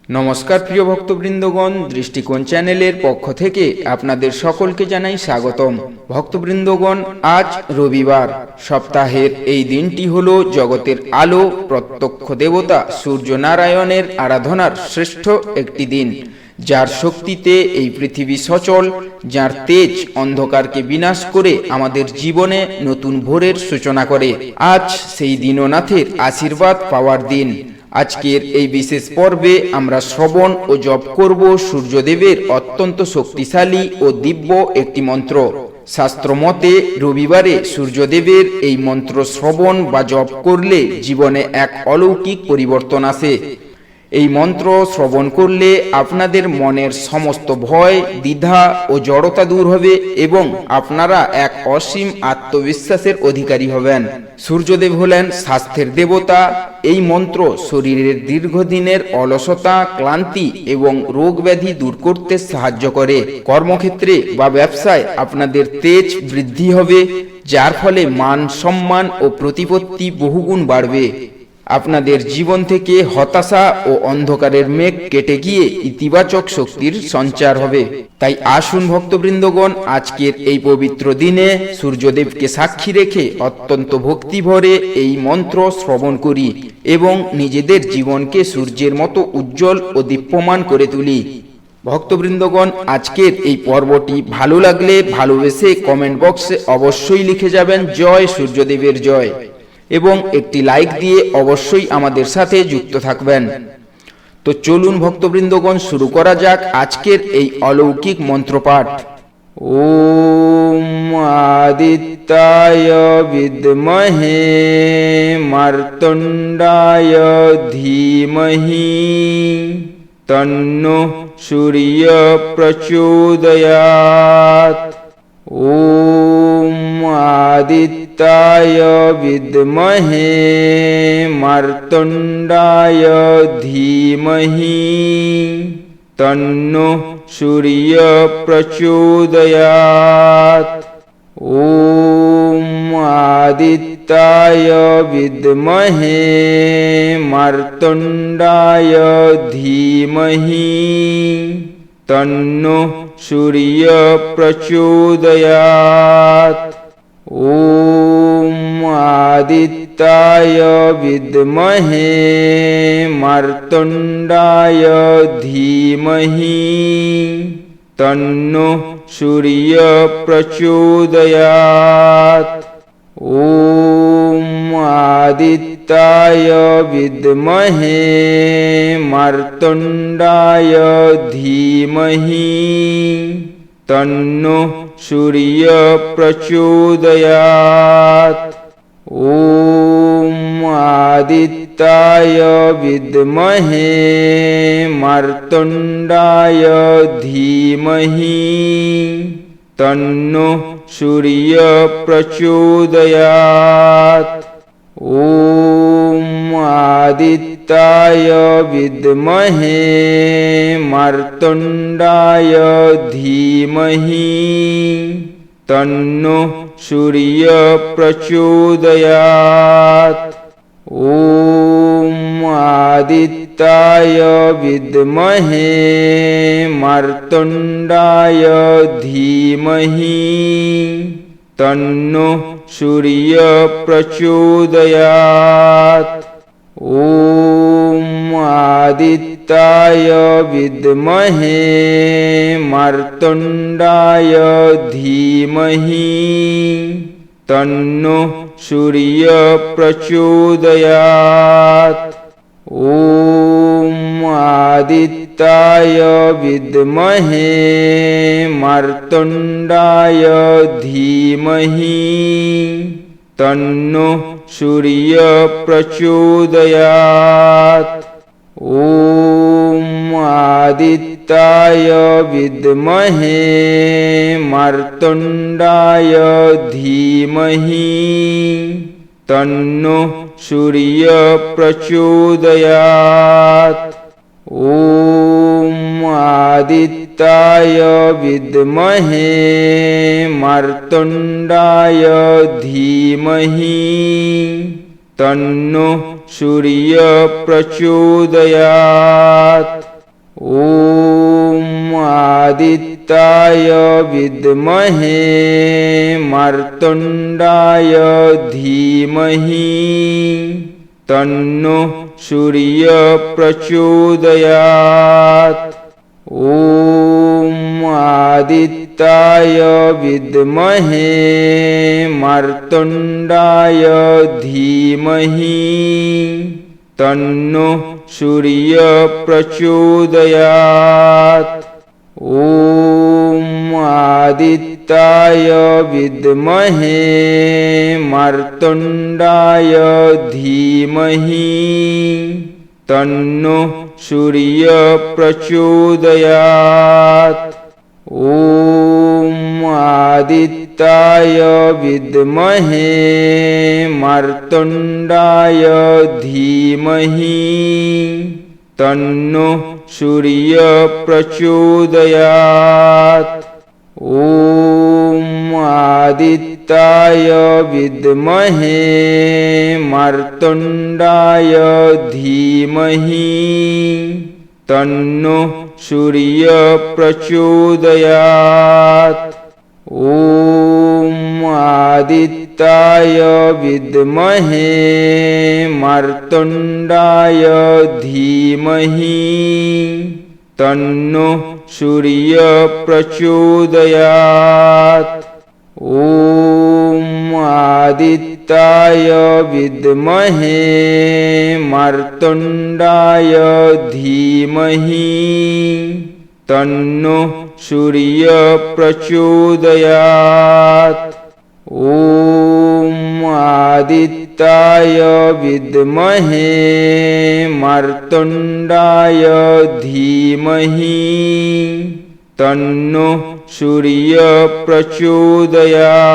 নমস্কার প্রিয় ভক্তবৃন্দগণ, দৃষ্টিকোণ চ্যানেলের পক্ষ থেকে আপনাদের সকলকে জানাই স্বাগতম। ভক্তবৃন্দগণ, আজ রবিবার। সপ্তাহের এই দিনটি হলো জগতের আলো প্রত্যক্ষ দেবতা সূর্যনারায়ণের আরাধনার শ্রেষ্ঠ একটি দিন, যার শক্তিতে এই পৃথিবী সচল, যার তেজ অন্ধকারকে বিনাশ করে আমাদের জীবনে নতুন ভোরের সূচনা করে। আজ সেই দীননাথের আশীর্বাদ পাওয়ার দিন। আজকের এই বিশেষ পর্বে আমরা শ্রবণ ও জপ করব সূর্যদেবের অত্যন্ত শক্তিশালী ও দিব্য একটি মন্ত্র। শাস্ত্র মতে রবিবারে সূর্যদেবের এই মন্ত্র শ্রবণ বা জপ করলে জীবনে এক অলৌকিক পরিবর্তন আসে। এই মন্ত্র শ্রবণ করলে আপনাদের মনের সমস্ত ভয়, দ্বিধা ও জড়তা দূর হবে এবং আপনারা এক অসীম আত্মবিশ্বাসের অধিকারী হবেন। সূর্যদেব হলেন স্বাস্থ্যের দেবতা। এই মন্ত্র শরীরের দীর্ঘদিনের অলসতা, ক্লান্তি এবং রোগ ব্যাধি দূর করতে সাহায্য করে। কর্মক্ষেত্রে বা ব্যবসায় আপনাদের তেজ বৃদ্ধি হবে, যার ফলে মান, সম্মান ও প্রতিপত্তি বহুগুণ বাড়বে। আপনাদের জীবন থেকে হতাশা ও অন্ধকারের মেঘ কেটে গিয়ে ইতিবাচক শক্তির সঞ্চার হবে। তাই আসুন ভক্তবৃন্দগণ, আজকের এই পবিত্র দিনে সূর্যদেবকে সাক্ষী রেখে অত্যন্ত ভক্তি ভরে এই মন্ত্র শ্রবণ করি এবং নিজেদের জীবনকে সূর্যের মতো উজ্জ্বল ও দীপ্যমান করে তুলি। ভক্তবৃন্দগণ, আজকের এই পর্বটি ভালো লাগলে ভালোবেসে কমেন্ট বক্সে অবশ্যই লিখে যাবেন জয় সূর্যদেবের জয়, এবং একটি লাইক দিয়ে অবশ্যই আমাদের সাথে যুক্ত থাকবেন। তো চলুন ভক্তবৃন্দগণ, শুরু করা যাক আজকের এই অলৌকিক মন্ত্রপাঠ। ওম আদিত্যায় বিদ্মহে মার্তণ্ডায় ধীমহি তন্নো সূর্য প্রচোদয়াৎ। ওম আদিত্যায় বিদ্মহে মার্তণ্ডায় ধীমহি তন্নো সূর্য প্রচোদয়াৎ। ওম আদিত্যায় বিদ্মহে মার্তণ্ডায় ধীমহি তন্নো সূর্য প্রচোদয়াৎ। ওম আদিত্যায় বিদ্মহে মার্তণ্ডায় ধীমহি তন্নো সূর্য প্রচোদয়াৎ। ওম আদিত্যায় বিদ্মহে মার্তণ্ডায় ধীমহি তন্নো সূর্য প্রচোদয়াৎ। ওম আদিত্যায় বিদ্মহে মার্তণ্ডায় ধীমহি তন্নো সূর্য প্রচোদয়াৎ। ওম আদিত্যায় বিদ্মহে মার্তণ্ডায় ধীমহি তন্নো সূর্য প্রচোদয়াৎ। ওম আদিত্যায় বিদ্মহে মার্তণ্ডায় ধীমহি তন্নো সূর্য প্রচোদয়াৎ। ওম আদিত্যায় বিদ্মহে মার্তণ্ডায় ধীমহি তন্নো সূর্য প্রচোদয়াৎ। ওম আদিত্যায় বিদ্মহে মার্তণ্ডায় ধীমহি তন্নো সূর্য প্রচোদয়াৎ। ওম আদিত্যায় বিদ্মহে মার্তণ্ডায় ধীমহি তন্নো সূর্য প্রচোদয়াৎ। ওম আদিত্যায় বিদ্মহে মার্তণ্ডায় ধীমহি তন্নো সূর্য প্রচোদয়াৎ। आदित्याय विद्महे मार्तण्डाय धीमहि तन्नो सूर्यः प्रचोदयात्। ॐ आदित्याय विद्महे मार्तण्डाय धीमहि तन्नो सूर्यः प्रचोदयात्। ॐ आदित्याय विद्महे मार्तण्डाय धीमहि तन्नो सूर्यः प्रचोदयात्। ॐ आदित्याय विद्महे मार्तण्डाय धीमहि तन्नो सूर्यः प्रचोदयात्। ॐ आदित्याय विद्महे मार्तण्डाय धीमहि तन्नो सूर्यः प्रचोदयात्। ॐ आदित्याय विद्महे मार्तण्डाय धीमहि तन्नो सूर्यः प्रचोदयात्। ॐ आदित्याय विद्महे मार्तण्डाय धीमहि तन्नो सूर्यः प्रचोदयात्। ॐ आदित्याय विद्महे मार्तण्डाय धीमहि तन्नो सूर्यः प्रचोदयात्।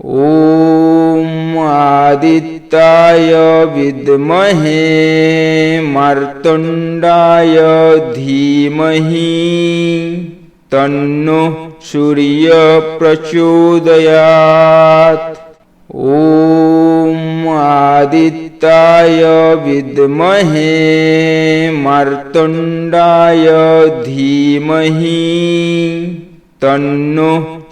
ॐ आदित्याय विद्महे मार्तण्डाय धीमहि तन्नो सूर्यः प्रचोदयात्। ॐ आदित्याय विद्महे मार्तण्डाय धीमहि तन्नो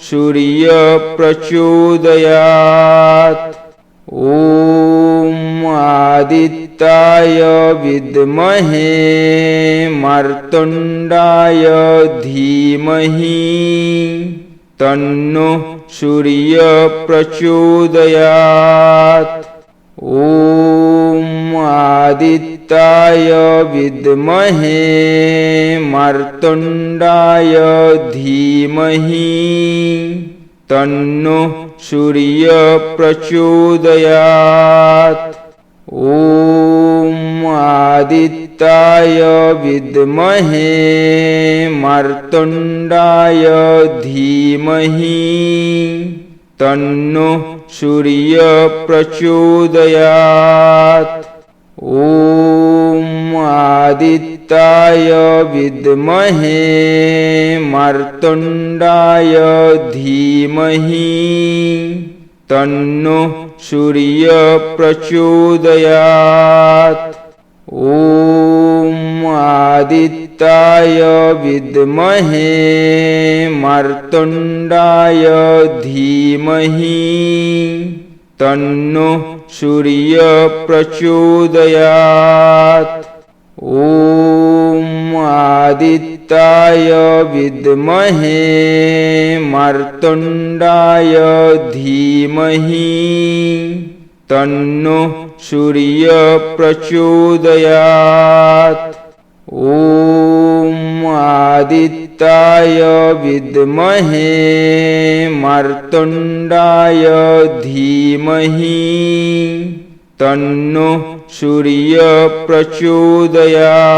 सूर्यः प्रचोदयात्। ॐ आदित्याय विद्महे मार्तण्डाय धीमहि तन्नो सूर्यः प्रचोदयात्। ॐ आदित्याय विद्महे मार्तण्डाय धीमहि तन्नो सूर्यः प्रचोदयात्। ॐ आदित्याय विद्महे मार्तण्डाय धीमहि तन्नो सूर्यः प्रचोदयात्। ॐ आदित्याय विद्महे मार्तण्डाय धीमहि तन्नो सूर्यः प्रचोदयात्। ॐ आदित्याय विद्महे मार्तण्डाय धीमहि तन्नो सूर्यः प्रचोदयात्। ॐ आदित्याय विद्महे मार्तण्डाय धीमहि तन्नो सूर्यः प्रचोदयात्। ॐ आदित्याय विद्महे मार्तण्डाय धीमहि तन्नो सूर्यः प्रचोदयात्।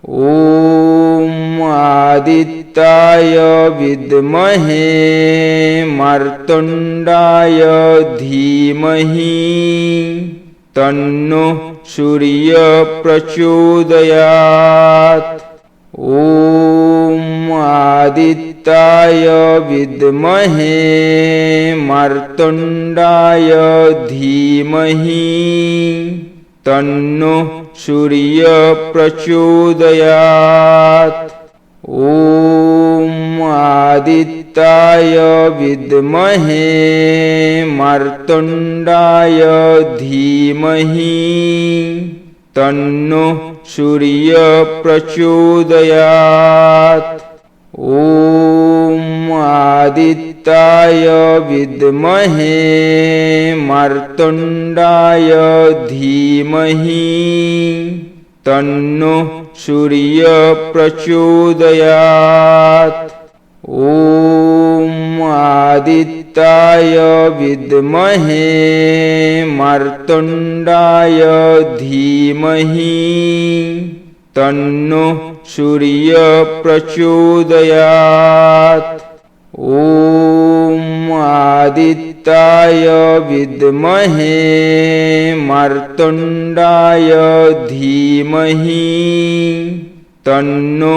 ॐ आदित्याय विद्महे मार्तण्डाय धीमहि तन्नो सूर्यः प्रचोदयात्। ॐ आदित्याय विद्महे मार्तण्डाय धीमहि तन्नो सूर्यः प्रचोदयात्। ॐ आदित्याय विद्महे मार्तण्डाय धीमहि तन्नो सूर्यः प्रचोदयात्। ॐ आदित्याय विद्महे मार्तण्डाय धीमहि तन्नो सूर्यः प्रचोदयात्। ॐ आदित्याय विद्महे मार्तण्डाय धीमहि तन्नो सूर्यः प्रचोदयात्। ॐ आदित्याय विद्महे मार्तण्डाय धीमहि तन्नो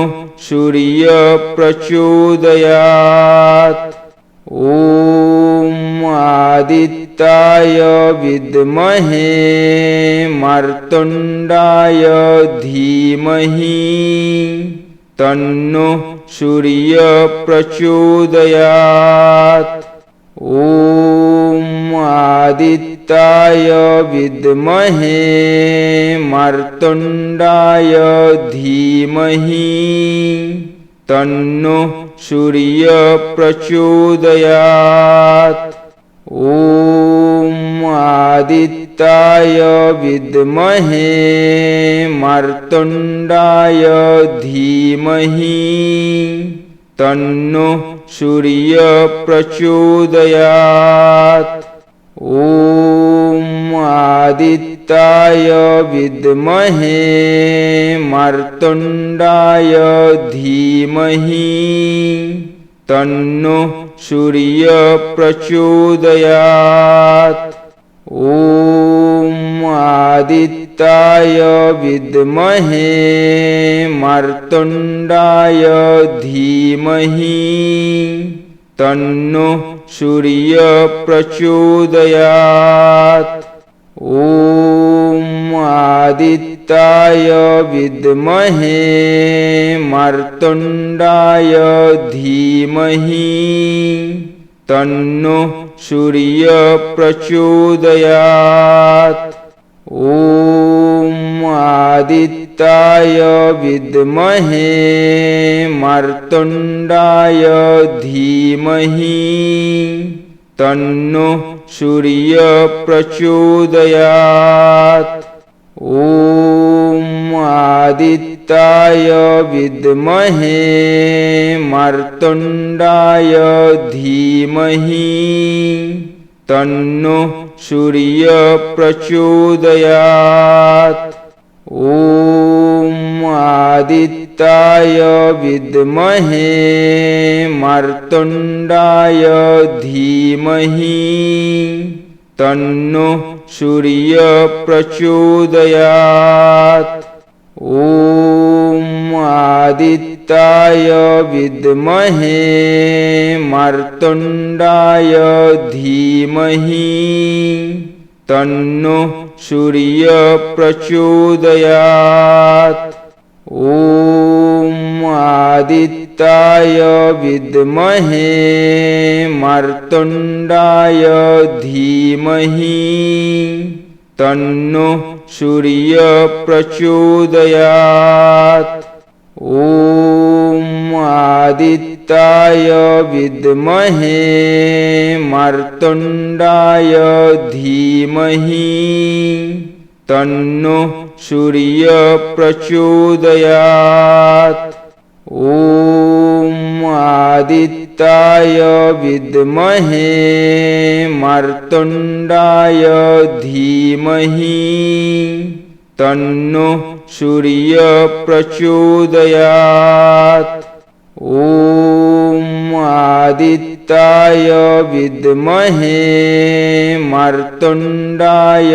सूर्यः प्रचोदयात्। ॐ आदित्याय विद्महे मार्तण्डाय धीमहि तन्नो सूर्यः प्रचोदयात्। ॐ आदित्याय विद्महे मार्तण्डाय धीमहि तन्नो सूर्यः प्रचोदयात्। ॐ आदित्याय विद्महे मार्तण्डाय धीमहि तन्नो सूर्यः प्रचोदयात्। ॐ आदित्याय विद्महे मार्तण्डाय धीमहि तन्नो सूर्यः प्रचोदयात्। ॐ आदित्याय विद्महे मार्तण्डाय धीमहि तन्नो सूर्यः प्रचोदयात्। ॐ आदित्याय विद्महे मार्तण्डाय धीमहि तन्नो सूर्यः प्रचोदयात्। ॐ आदित्याय विद्महे मार्तण्डाय धीमहि तन्नो सूर्यः प्रचोदयात्। ॐ आदित्याय विद्महे मार्तण्डाय धीमहि तन्नो सूर्यः प्रचोदयात्। ॐ आदित्याय विद्महे मार्तण्डाय धीमहि तन्नो सूर्यः प्रचोदयात्। ॐ आदित्याय विद्महे मार्तण्डाय धीमहि तन्नो सूर्यः प्रचोदयात्। ॐ आदित्याय विद्महे मार्तण्डाय धीमहि तन्नो सूर्यः प्रचोदयात्। ॐ आदित्याय विद्महे मार्तण्डाय धीमहि तन्नो सूर्यः प्रचोदयात्। ॐ आदित्याय विद्महे मार्तण्डाय धीमहि तन्नो सूर्यः प्रचोदयात्। ॐ आदित्याय विद्महे मार्तण्डाय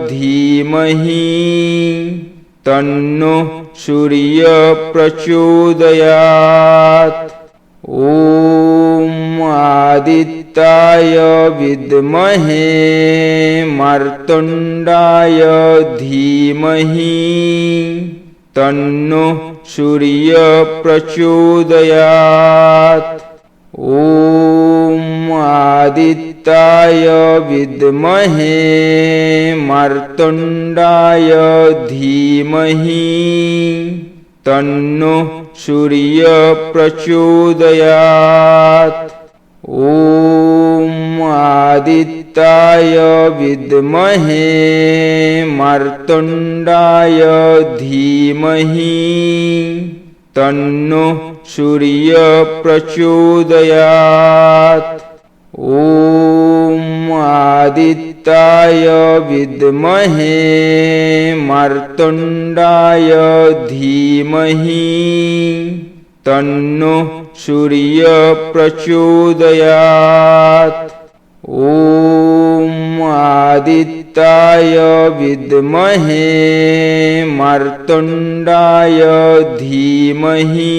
धीमहि तन्नो सूर्यः प्रचोदयात्। ॐ आदित्याय विद्महे मार्तण्डाय धीमहि तन्नो सूर्यप्रचोदयात्। ॐ आदित्याय विद्महे मार्तण्डाय धीमहि तन्नो सूर्यप्रचोदयात्। ॐ आदित्याय विद्महे मार्तण्डाय धीमहि तन्नो सूर्यप्रचोदयात्। ॐ आदित्याय विद्महे मार्तण्डाय धीमहि तन्नो सूर्यप्रचोदयात्। ॐ आदित्याय विद्महे मार्तण्डाय धीमहि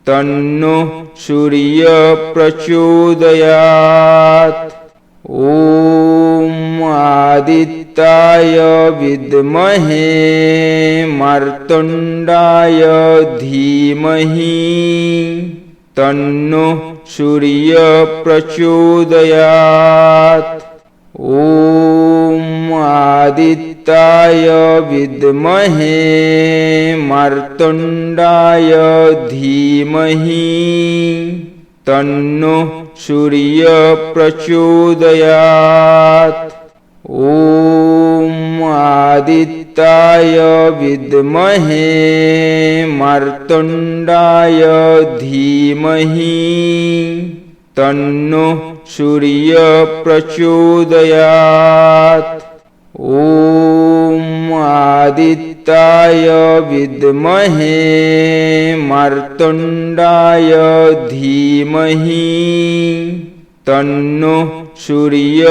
तन्नो सूर्यप्रचोदयात्। ॐ आदित्याय विद्महे मार्तण्डाय धीमहि तन्नो सूर्यप्रचोदयात्। ॐ आदित्याय विद्महे मार्तण्डाय धीमहि तन्नो सूर्यप्रचोदयात्। ॐ आदित्याय विद्महे मार्तण्डाय धीमहि तन्नो सूर्यप्रचोदयात्। ॐ आदित्याय विद्महे मार्तण्डाय धीमहि तन्नो सूर्यप्रचोदयात्।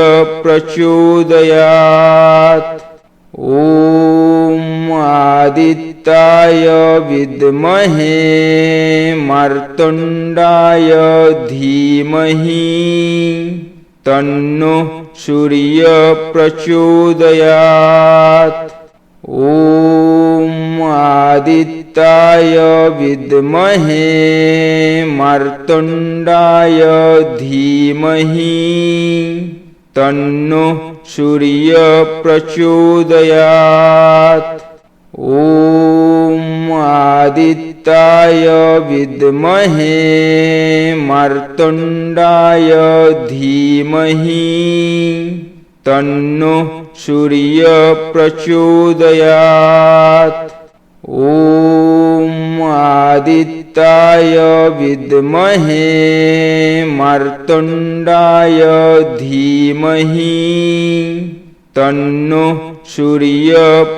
ॐ आदित्याय विद्महे मार्तण्डाय धीमहि तन्नो सूर्यप्रचोदयात्। ॐ आदित्याय विद्महे मार्तण्डाय धीमहि तन्नो सूर्यप्रचोदयात्। ॐ आदित्याय विद्महे मार्तण्डाय धीमहि तन्नो सूर्यप्रचोदयात्। ॐ आदित्याय विद्महे मार्तण्डाय धीमहि तन्नो सूर्यप्रचोदयात्।